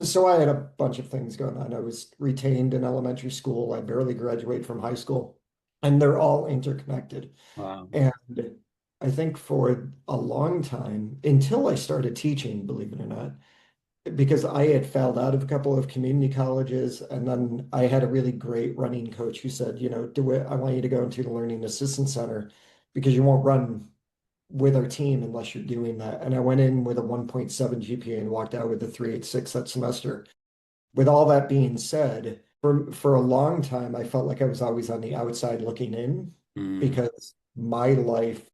So I had a bunch of things going on. I was retained in elementary school. I barely graduated from high school, and they're all interconnected. Wow. And I think for a long time, until I started teaching, believe it or not, because I had failed out of a couple of community colleges, and then I had a really great running coach who said, DeWitt, I want you to go into the Learning Assistance Center because you won't run with our team unless you're doing that. And I went in with a 1.7 GPA and walked out with a 3.86 that semester. With all that being said, for a long time, I felt like I was always on the outside looking in Mm. because my life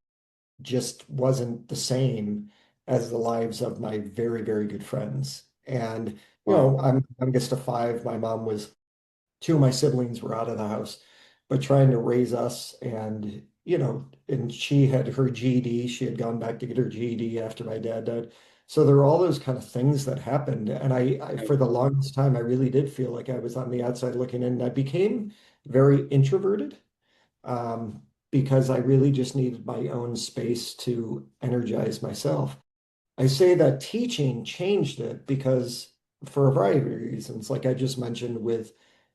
just wasn't the same as the lives of my very, very good friends. And, Wow. I'm youngest of five. My mom was two of my siblings were out of the house, but trying to raise us and she had her GED. She had gone back to get her GED after my dad died. So there were all those kind of things that happened. And I for the longest time, I really did feel like I was on the outside looking in. I became very introverted because I really just needed my own space to energize myself. I say that teaching changed it because for a variety of reasons, like I just mentioned, with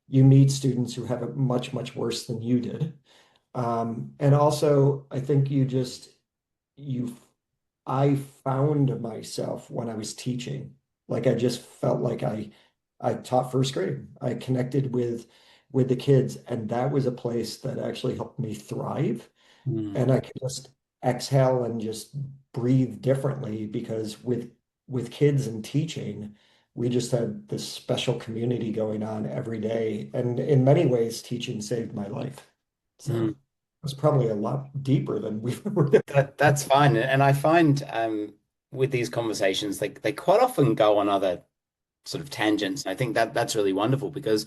you meet students who have it much, much worse than you did. And also, I think you, I found myself when I was teaching. Like I just felt like I taught first grade. I connected with the kids, and that was a place that actually helped me thrive. Mm. And I could just exhale and just breathe differently because with kids and teaching, we just had this special community going on every day. And in many ways, teaching saved my life. So Mm. it's probably a lot deeper than we've ever. That's fine. And I find with these conversations, they quite often go on other sort of tangents. I think that's really wonderful because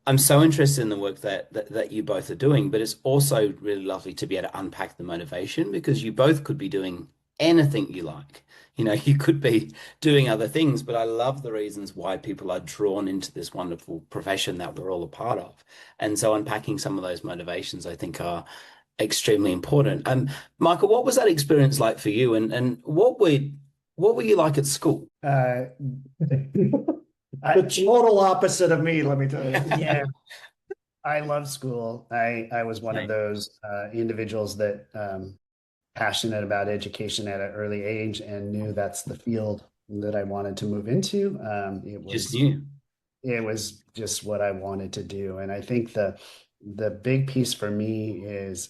I'm so interested in the work that you both are doing, but it's also really lovely to be able to unpack the motivation because you both could be doing anything you like. You could be doing other things, but I love the reasons why people are drawn into this wonderful profession that we're all a part of. And so unpacking some of those motivations, I think, are extremely important. Michael, what was that experience like for you? And what were you like at school? Uh, The I total opposite of me, let me tell you. yeah, I love school. I was one of Same. those individuals that passionate about education at an early age and knew that's the field that I wanted to move into. Just knew. It was just what I wanted to do, and I think the big piece for me is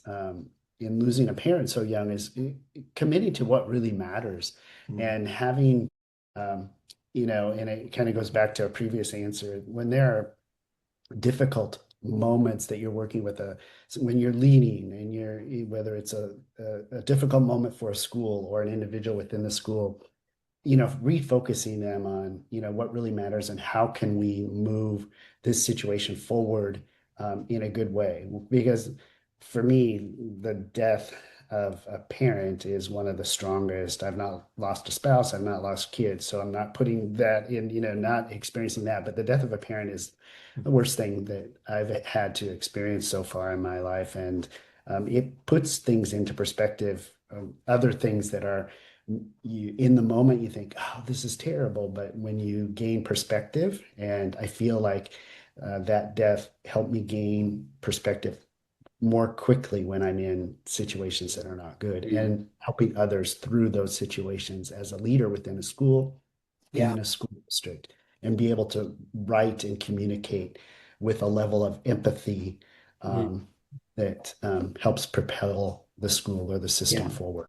in losing a parent so young is committing to what really matters Mm, and having um, and it kind of goes back to a previous answer when there are difficult moments that you're working with when you're leading and you're whether it's a difficult moment for a school or an individual within the school, refocusing them on, what really matters and how can we move this situation forward in a good way. Because for me, the death of a parent is one of the strongest. I've not lost a spouse, I've not lost kids, so I'm not putting that in, not experiencing that. But the death of a parent is the worst thing that I've had to experience so far in my life. And it puts things into perspective, other things that are you in the moment you think, oh, this is terrible, but when you gain perspective, and I feel like that death helped me gain perspective more quickly when I'm in situations that are not good Mm. and helping others through those situations as a leader within a school and Yeah. in a school district and be able to write and communicate with a level of empathy Mm. that helps propel the school or the system Yeah. forward.